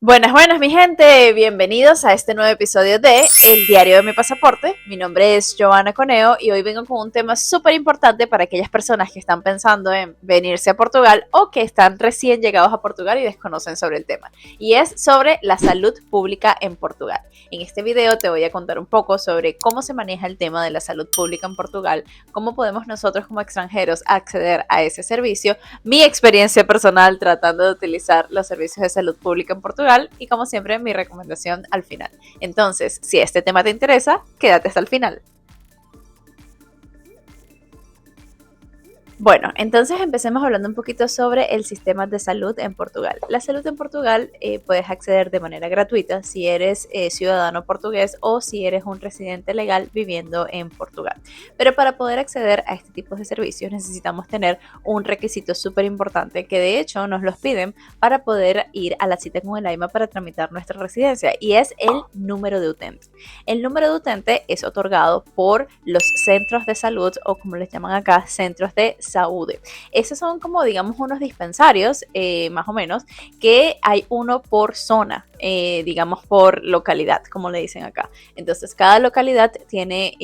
Buenas, buenas, mi gente. Bienvenidos a este nuevo episodio de El Diario de mi Pasaporte. Mi nombre es Joana Coneo y hoy vengo con un tema súper importante para aquellas personas que están pensando en venirse a Portugal o que están recién llegados a Portugal y desconocen sobre el tema. Y es sobre la salud pública en Portugal. En este video te voy a contar un poco sobre cómo se maneja el tema de la salud pública en Portugal, cómo podemos nosotros como extranjeros acceder a ese servicio, mi experiencia personal tratando de utilizar los servicios de salud pública en Portugal y como siempre mi recomendación al final. Entonces, si este tema te interesa, quédate hasta el final. Bueno, entonces empecemos hablando un poquito sobre el sistema de salud en Portugal. La salud en Portugal puedes acceder de manera gratuita si eres ciudadano portugués o si eres un residente legal viviendo en Portugal. Pero para poder acceder a este tipo de servicios necesitamos tener un requisito súper importante que de hecho nos los piden para poder ir a la cita con el AIMA para tramitar nuestra residencia y es el número de utente. El número de utente es otorgado por los centros de salud o como les llaman acá, centros de Saúde. Esos son como digamos unos dispensarios más o menos que hay uno por zona, digamos por localidad, como le dicen acá. Entonces cada localidad tiene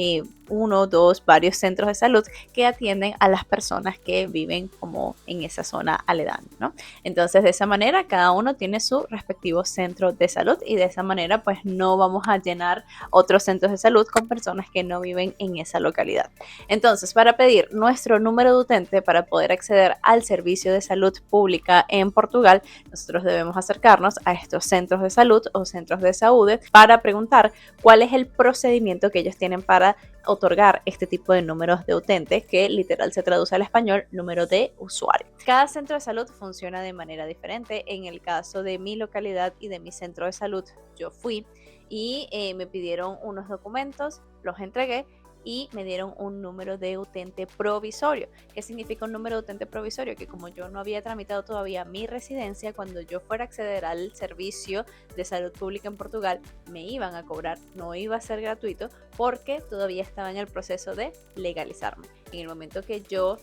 uno, dos, varios centros de salud que atienden a las personas que viven como en esa zona aledaña, ¿no? Entonces de esa manera cada uno tiene su respectivo centro de salud y de esa manera pues no vamos a llenar otros centros de salud con personas que no viven en esa localidad. Entonces para pedir nuestro número de utente para poder acceder al servicio de salud pública en Portugal, nosotros debemos acercarnos a estos centros de salud o centros de Saúde para preguntar cuál es el procedimiento que ellos tienen para otorgar este tipo de números de utentes que literal se traduce al español número de usuario. Cada centro de salud funciona de manera diferente. En el caso de mi localidad y de mi centro de salud, yo fui y me pidieron unos documentos, los entregué y me dieron un número de utente provisorio. ¿Qué significa un número de utente provisorio? Que como yo no había tramitado todavía mi residencia, cuando yo fuera a acceder al servicio de salud pública en Portugal, me iban a cobrar, no iba a ser gratuito, porque todavía estaba en el proceso de legalizarme. En el momento que yo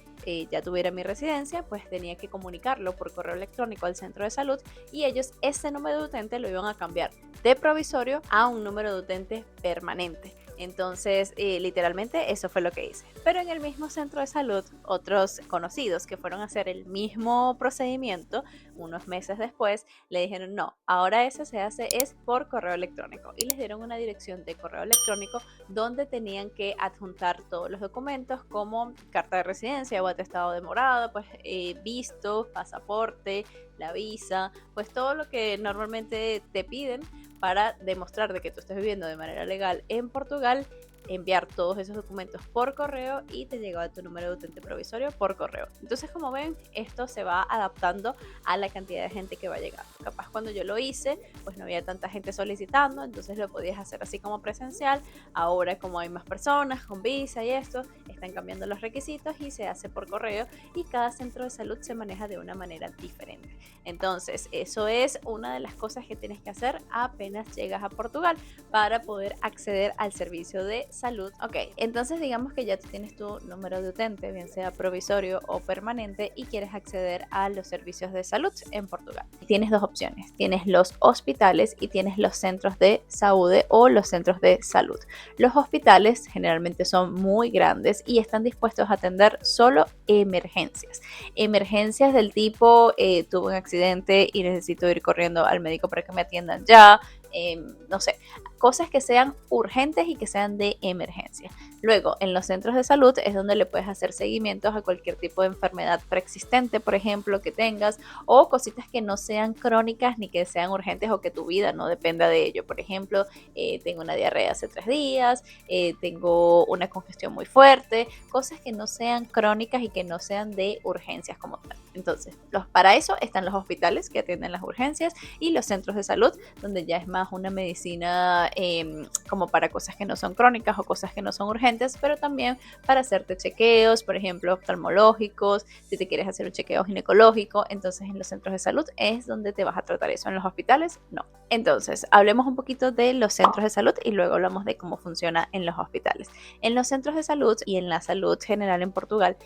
ya tuviera mi residencia, pues tenía que comunicarlo por correo electrónico al centro de salud y ellos ese número de utente lo iban a cambiar de provisorio a un número de utente permanente. Entonces, literalmente eso fue lo que hice. Pero en el mismo centro de salud, otros conocidos que fueron a hacer el mismo procedimiento unos meses después, le dijeron, no, ahora eso se hace es por correo electrónico. Y les dieron una dirección de correo electrónico donde tenían que adjuntar todos los documentos como carta de residencia o atestado de morada, pues visto, pasaporte, la visa, pues todo lo que normalmente te piden para demostrar de que tú estás viviendo de manera legal en Portugal, enviar todos esos documentos por correo y te llega tu número de utente provisorio por correo. Entonces, como ven, esto se va adaptando a la cantidad de gente que va llegando. Capaz cuando yo lo hice, pues no había tanta gente solicitando, entonces lo podías hacer así como presencial. Ahora, como hay más personas con visa y esto, están cambiando los requisitos y se hace por correo y cada centro de salud se maneja de una manera diferente. Entonces, eso es una de las cosas que tienes que hacer apenas llegas a Portugal para poder acceder al servicio de salud. Ok, entonces digamos que ya tú tienes tu número de utente, bien sea provisorio o permanente, y quieres acceder a los servicios de salud en Portugal. Tienes dos opciones, tienes los hospitales y tienes los centros de saúde o los centros de salud. Los hospitales generalmente son muy grandes y están dispuestos a atender solo emergencias. Emergencias del tipo, tuve un accidente y necesito ir corriendo al médico para que me atiendan ya, no sé, cosas que sean urgentes y que sean de emergencia. Luego, en los centros de salud es donde le puedes hacer seguimientos a cualquier tipo de enfermedad preexistente, por ejemplo, que tengas, o cositas que no sean crónicas ni que sean urgentes o que tu vida no dependa de ello. Por ejemplo, tengo una diarrea hace 3 días, tengo una congestión muy fuerte, cosas que no sean crónicas y que no sean de urgencias como tal. Entonces, para eso están los hospitales que atienden las urgencias y los centros de salud, donde ya es más más una medicina como para cosas que no son crónicas o cosas que no son urgentes, pero también para hacerte chequeos, por ejemplo, oftalmológicos, si te quieres hacer un chequeo ginecológico. Entonces en los centros de salud es donde te vas a tratar eso. En los hospitales no. Entonces hablemos un poquito de los centros de salud y luego hablamos de cómo funciona en los hospitales. En los centros de salud y en la salud general en Portugal,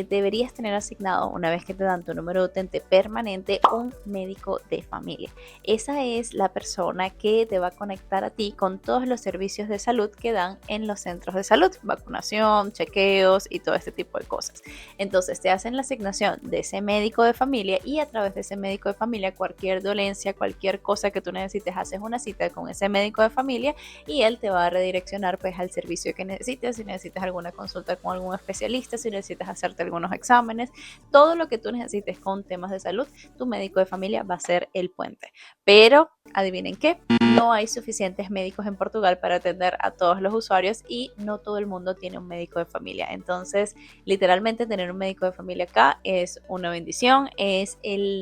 deberías tener asignado, una vez que te dan tu número de utente permanente, un médico de familia. Esa es la persona que te va a conectar a ti con todos los servicios de salud que dan en los centros de salud, vacunación, chequeos y todo este tipo de cosas. Entonces te hacen la asignación de ese médico de familia y a través de ese médico de familia, cualquier dolencia, cualquier cosa que tú necesites, haces una cita con ese médico de familia y él te va a redireccionar pues al servicio que necesites. Si necesitas alguna consulta con algún especialista, si necesitas hacerte algunos exámenes, todo lo que tú necesites con temas de salud, tu médico de familia va a ser el puente. Pero adivinen qué, no hay suficientes médicos en Portugal para atender a todos los usuarios y no todo el mundo tiene un médico de familia. Entonces, literalmente tener un médico de familia acá es una bendición,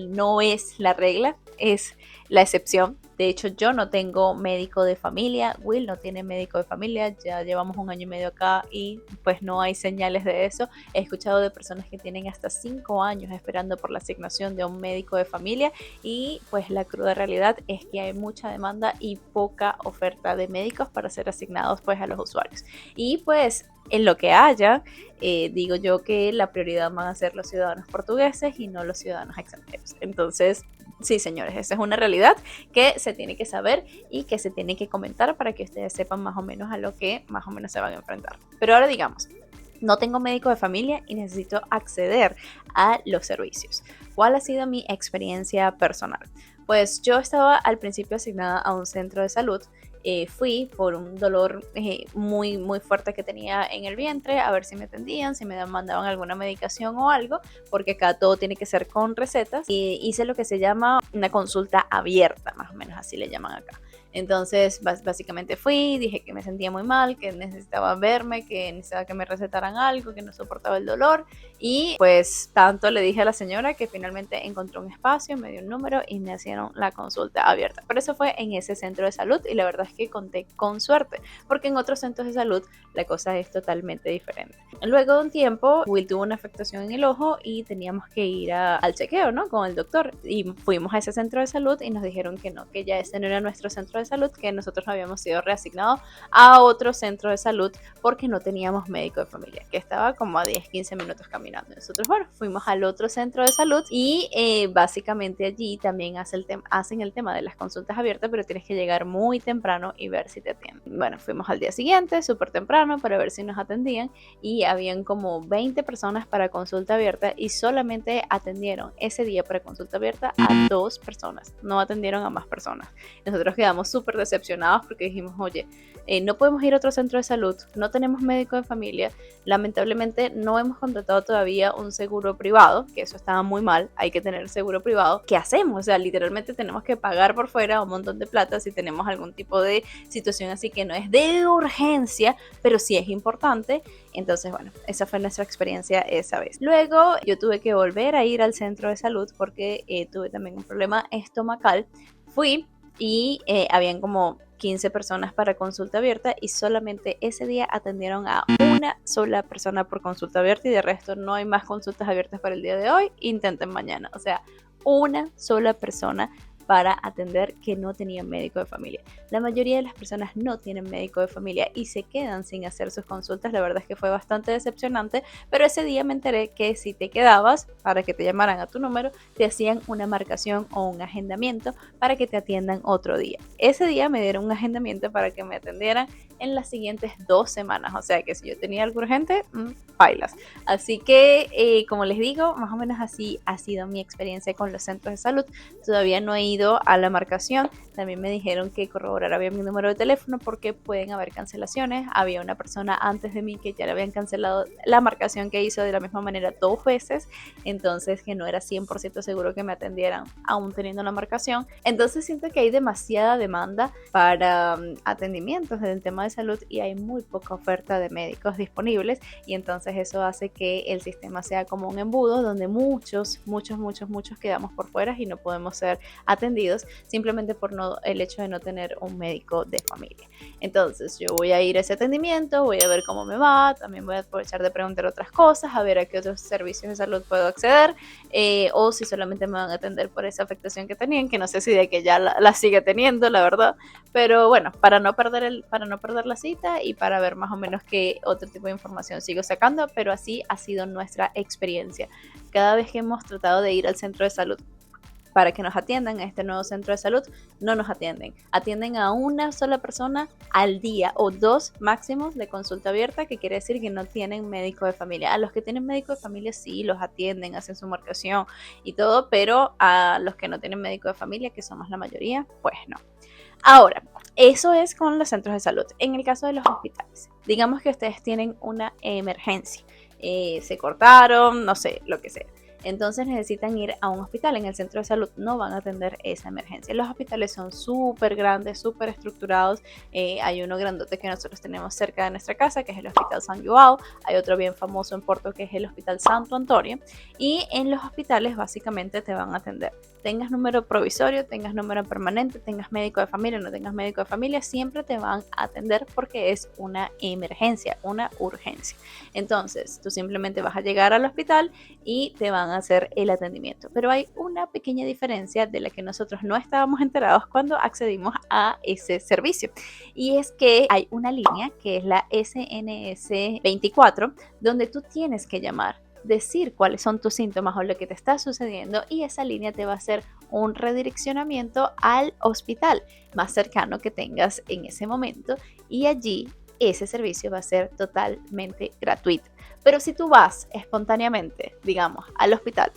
no es la regla, es la excepción. De hecho, yo no tengo médico de familia, Will no tiene médico de familia, ya llevamos 1 año y medio acá y pues no hay señales de eso. He escuchado de personas que tienen hasta 5 años esperando por la asignación de un médico de familia y pues la cruda realidad es que hay mucha demanda y poca oferta de médicos para ser asignados pues a los usuarios. Y pues en lo que haya, digo yo que la prioridad van a ser los ciudadanos portugueses y no los ciudadanos extranjeros. Entonces, sí, señores, esa es una realidad que se tiene que saber y que se tiene que comentar para que ustedes sepan más o menos a lo que más o menos se van a enfrentar. Pero ahora digamos, no tengo médico de familia y necesito acceder a los servicios. ¿Cuál ha sido mi experiencia personal? Pues yo estaba al principio asignada a un centro de salud. Fui por un dolor muy fuerte que tenía en el vientre a ver si me atendían, si me mandaban alguna medicación o algo, porque acá todo tiene que ser con recetas. Y hice lo que se llama una consulta abierta, más o menos así le llaman acá. Entonces básicamente fui, dije que me sentía muy mal, que necesitaba verme, que necesitaba que me recetaran algo, que no soportaba el dolor y pues tanto le dije a la señora que finalmente encontró un espacio, me dio un número y me hicieron la consulta abierta. Pero eso fue en ese centro de salud y la verdad es que conté con suerte porque en otros centros de salud la cosa es totalmente diferente. Luego de un tiempo, Will tuvo una afectación en el ojo y teníamos que ir al chequeo, ¿no? Con el doctor y fuimos a ese centro de salud y nos dijeron que no, que ya ese no era nuestro centro de salud, que nosotros habíamos sido reasignados a otro centro de salud porque no teníamos médico de familia, que estaba como a 10-15 minutos caminando. Nosotros, bueno, fuimos al otro centro de salud y básicamente allí también hacen el tema de las consultas abiertas, pero tienes que llegar muy temprano y ver si te atienden. Bueno, fuimos al día siguiente, súper temprano, para ver si nos atendían y habían como 20 personas para consulta abierta y solamente atendieron ese día para consulta abierta a 2 personas, no atendieron a más personas. Nosotros quedamos súper decepcionados porque dijimos, oye, no podemos ir a otro centro de salud, no tenemos médico de familia, lamentablemente no hemos contratado todavía un seguro privado, que eso estaba muy mal, hay que tener seguro privado. ¿Qué hacemos? O sea, literalmente tenemos que pagar por fuera un montón de plata si tenemos algún tipo de situación así que no es de urgencia, pero sí es importante. Entonces, bueno, esa fue nuestra experiencia esa vez. Luego yo tuve que volver a ir al centro de salud porque tuve también un problema estomacal. Fui y habían como 15 personas para consulta abierta y solamente ese día atendieron a una sola persona por consulta abierta y de resto no hay más consultas abiertas para el día de hoy, intenten mañana. O sea, una sola persona para atender que no tenían médico de familia. La mayoría de las personas no tienen médico de familia y se quedan sin hacer sus consultas. La verdad es que fue bastante decepcionante, pero ese día me enteré que si te quedabas para que te llamaran a tu número, te hacían una marcación o un agendamiento para que te atiendan otro día. Ese día me dieron un agendamiento para que me atendieran en las siguientes 2 semanas, o sea que si yo tenía algo urgente, bailas. Así que, como les digo, más o menos así ha sido mi experiencia con los centros de salud. Todavía no he ido a la marcación, también me dijeron que corroborara bien mi número de teléfono porque pueden haber cancelaciones. Había una persona antes de mí que ya le habían cancelado la marcación que hizo de la misma manera 2 veces, entonces que no era 100% seguro que me atendieran aún teniendo la marcación. Entonces siento que hay demasiada demanda para atendimientos en el tema de salud y hay muy poca oferta de médicos disponibles y entonces eso hace que el sistema sea como un embudo donde muchos quedamos por fuera y no podemos ser atendidos atendidos simplemente por el hecho de no tener un médico de familia. Entonces yo voy a ir a ese atendimiento, voy a ver cómo me va, también voy a aprovechar de preguntar otras cosas, a ver a qué otros servicios de salud puedo acceder, o si solamente me van a atender por esa afectación que tenían, que no sé si de que ya la sigue teniendo, la verdad, pero bueno, para no perder la cita y para ver más o menos qué otro tipo de información sigo sacando, pero así ha sido nuestra experiencia. Cada vez que hemos tratado de ir al centro de salud para que nos atiendan a este nuevo centro de salud, no nos atienden a una sola persona al día o 2 máximos de consulta abierta, que quiere decir que no tienen médico de familia. A los que tienen médico de familia sí los atienden, hacen su marcación y todo, pero a los que no tienen médico de familia, que somos la mayoría, pues no. Ahora, eso es con los centros de salud. En el caso de los hospitales, digamos que ustedes tienen una emergencia, se cortaron, no sé, lo que sea. Entonces necesitan ir a un hospital. En el centro de salud no van a atender esa emergencia. Los hospitales son súper grandes, súper estructurados. Hay uno grandote que nosotros tenemos cerca de nuestra casa, que es el Hospital San Joao. Hay otro bien famoso en Porto, que es el Hospital Santo Antonio. Y en los hospitales básicamente te van a atender. Tengas número provisorio, tengas número permanente, tengas médico de familia, no tengas médico de familia, siempre te van a atender porque es una emergencia, una urgencia. Entonces, tú simplemente vas a llegar al hospital y te van a hacer el atendimiento. Pero hay una pequeña diferencia de la que nosotros no estábamos enterados cuando accedimos a ese servicio. Y es que hay una línea que es la SNS 24, donde tú tienes que llamar, decir cuáles son tus síntomas o lo que te está sucediendo, y esa línea te va a hacer un redireccionamiento al hospital más cercano que tengas en ese momento, y allí ese servicio va a ser totalmente gratuito. Pero si tú vas espontáneamente, digamos, al hospital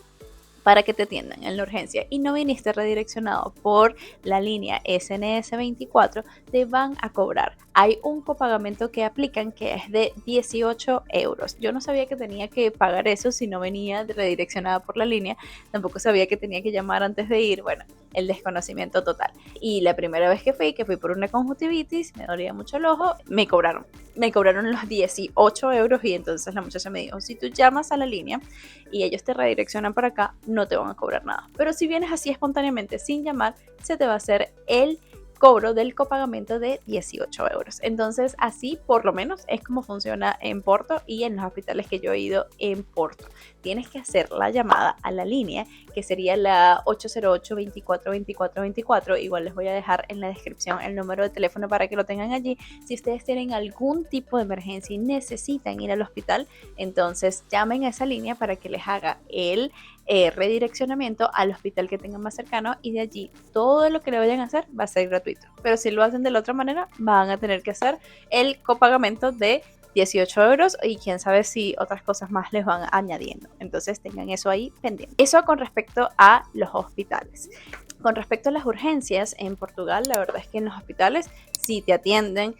para que te atiendan en la urgencia y no viniste redireccionado por la línea SNS 24, te van a cobrar. Hay un copagamento que aplican que es de 18 euros. Yo no sabía que tenía que pagar eso si no venía redireccionada por la línea. Tampoco sabía que tenía que llamar antes de ir. Bueno, el desconocimiento total. Y la primera vez que fui por una conjuntivitis, me dolía mucho el ojo, me cobraron los 18 euros, y entonces la muchacha me dijo, si tú llamas a la línea y ellos te redireccionan para acá, no te van a cobrar nada. Pero si vienes así espontáneamente sin llamar, se te va a hacer el cobro del copagamento de 18 euros. Entonces así por lo menos es como funciona en Porto y en los hospitales que yo he ido en Porto. Tienes que hacer la llamada a la línea, que sería la 808 24 24 24. Igual les voy a dejar en la descripción el número de teléfono para que lo tengan allí. Si ustedes tienen algún tipo de emergencia y necesitan ir al hospital, entonces llamen a esa línea para que les haga el redireccionamiento al hospital que tengan más cercano, y de allí todo lo que le vayan a hacer va a ser gratuito. Pero si lo hacen de la otra manera, van a tener que hacer el copagamento de 18 euros, y quién sabe si otras cosas más les van añadiendo. Entonces tengan eso ahí pendiente. Eso con respecto a los hospitales. Con respecto a las urgencias, en Portugal, la verdad es que en los hospitales sí te atienden,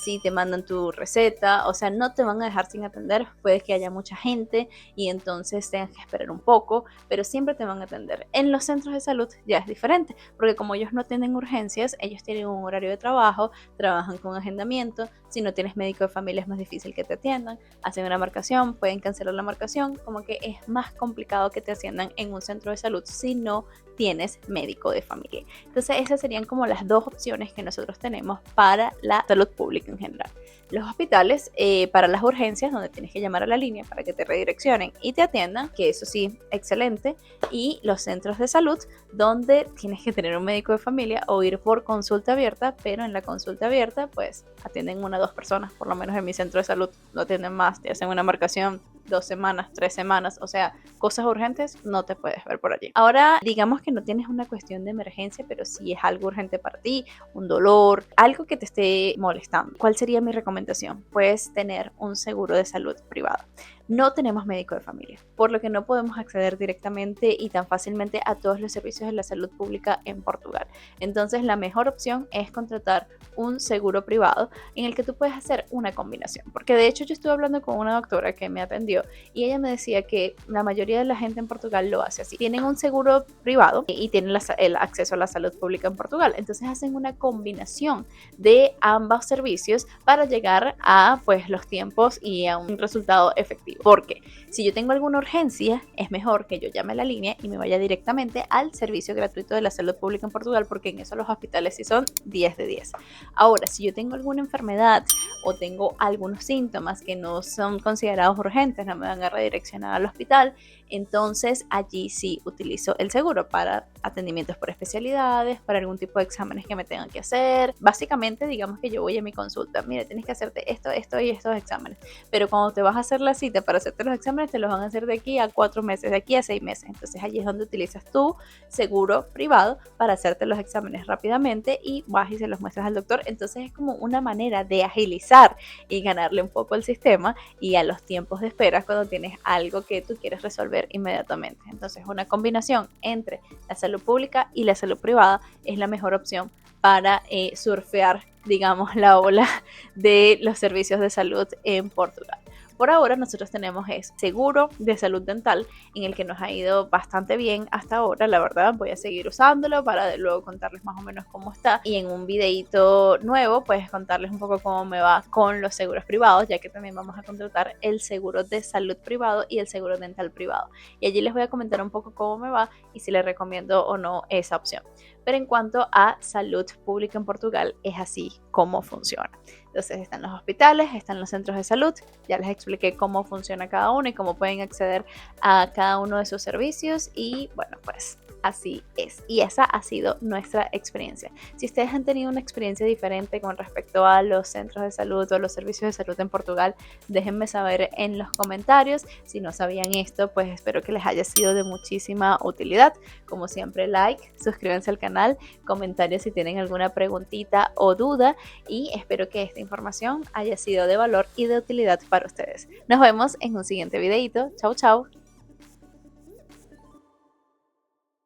sí te mandan tu receta, o sea, no te van a dejar sin atender. Puede que haya mucha gente y entonces tengas que esperar un poco, pero siempre te van a atender. En los centros de salud ya es diferente, porque como ellos no tienen urgencias, ellos tienen un horario de trabajo, trabajan con agendamiento. Si no tienes médico de familia es más difícil que te atiendan, hacen una marcación, pueden cancelar la marcación, como que es más complicado que te atiendan en un centro de salud si no tienes médico de familia. Entonces esas serían como las dos opciones que nosotros tenemos para la salud pública en general. Los hospitales, para las urgencias, donde tienes que llamar a la línea para que te redireccionen y te atiendan, que eso sí, excelente. Y los centros de salud, donde tienes que tener un médico de familia o ir por consulta abierta, pero en la consulta abierta pues atienden 1 o 2 personas. Por lo menos en mi centro de salud no atienden más, te hacen una marcación 2 semanas, 3 semanas, o sea, cosas urgentes no te puedes ver por allí. Ahora, digamos que no tienes una cuestión de emergencia, pero sí es algo urgente para ti, un dolor, algo que te esté molestando. ¿Cuál sería mi recomendación? Puedes tener un seguro de salud privado. No tenemos médico de familia, por lo que no podemos acceder directamente y tan fácilmente a todos los servicios de la salud pública en Portugal. Entonces, la mejor opción es contratar un seguro privado en el que tú puedes hacer una combinación. Porque de hecho yo estuve hablando con una doctora que me atendió y ella me decía que la mayoría de la gente en Portugal lo hace así. Tienen un seguro privado y tienen el acceso a la salud pública en Portugal. Entonces hacen una combinación de ambos servicios para llegar a pues los tiempos y a un resultado efectivo. efectivo. Porque si yo tengo alguna urgencia, es mejor que yo llame a la línea y me vaya directamente al servicio gratuito de la salud pública en Portugal, porque en eso los hospitales sí son 10 de 10. Ahora, si yo tengo alguna enfermedad o tengo algunos síntomas que no son considerados urgentes, no me van a redireccionar al hospital, entonces allí sí utilizo el seguro para atendimientos por especialidades, para algún tipo de exámenes que me tengan que hacer. Básicamente, digamos que yo voy a mi consulta, mire, tienes que hacerte esto, esto y estos exámenes, pero cuando te vas a hacer la cita para hacerte los exámenes, te los van a hacer de aquí a 4 meses, de aquí a 6 meses. Entonces allí es donde utilizas tu seguro privado para hacerte los exámenes rápidamente y vas y se los muestras al doctor. Entonces es como una manera de agilizar y ganarle un poco al sistema y a los tiempos de espera cuando tienes algo que tú quieres resolver inmediatamente. Entonces una combinación entre la salud pública y la salud privada es la mejor opción para surfear, digamos, la ola de los servicios de salud en Portugal. Por ahora nosotros tenemos seguro de salud dental en el que nos ha ido bastante bien hasta ahora, la verdad. Voy a seguir usándolo para luego contarles más o menos cómo está, y en un videito nuevo pues contarles un poco cómo me va con los seguros privados, ya que también vamos a contratar el seguro de salud privado y el seguro dental privado, y allí les voy a comentar un poco cómo me va y si les recomiendo o no esa opción. Pero en cuanto a salud pública en Portugal, es así como funciona. Entonces están los hospitales, están los centros de salud, ya les expliqué cómo funciona cada uno y cómo pueden acceder a cada uno de sus servicios, y bueno, pues así es. Y esa ha sido nuestra experiencia. Si ustedes han tenido una experiencia diferente con respecto a los centros de salud o los servicios de salud en Portugal, déjenme saber en los comentarios. Si no sabían esto, pues espero que les haya sido de muchísima utilidad. Como siempre, like, suscríbanse al canal, comentarios si tienen alguna preguntita o duda, y espero que esta información haya sido de valor y de utilidad para ustedes. Nos vemos en un siguiente videito. Chau, chau.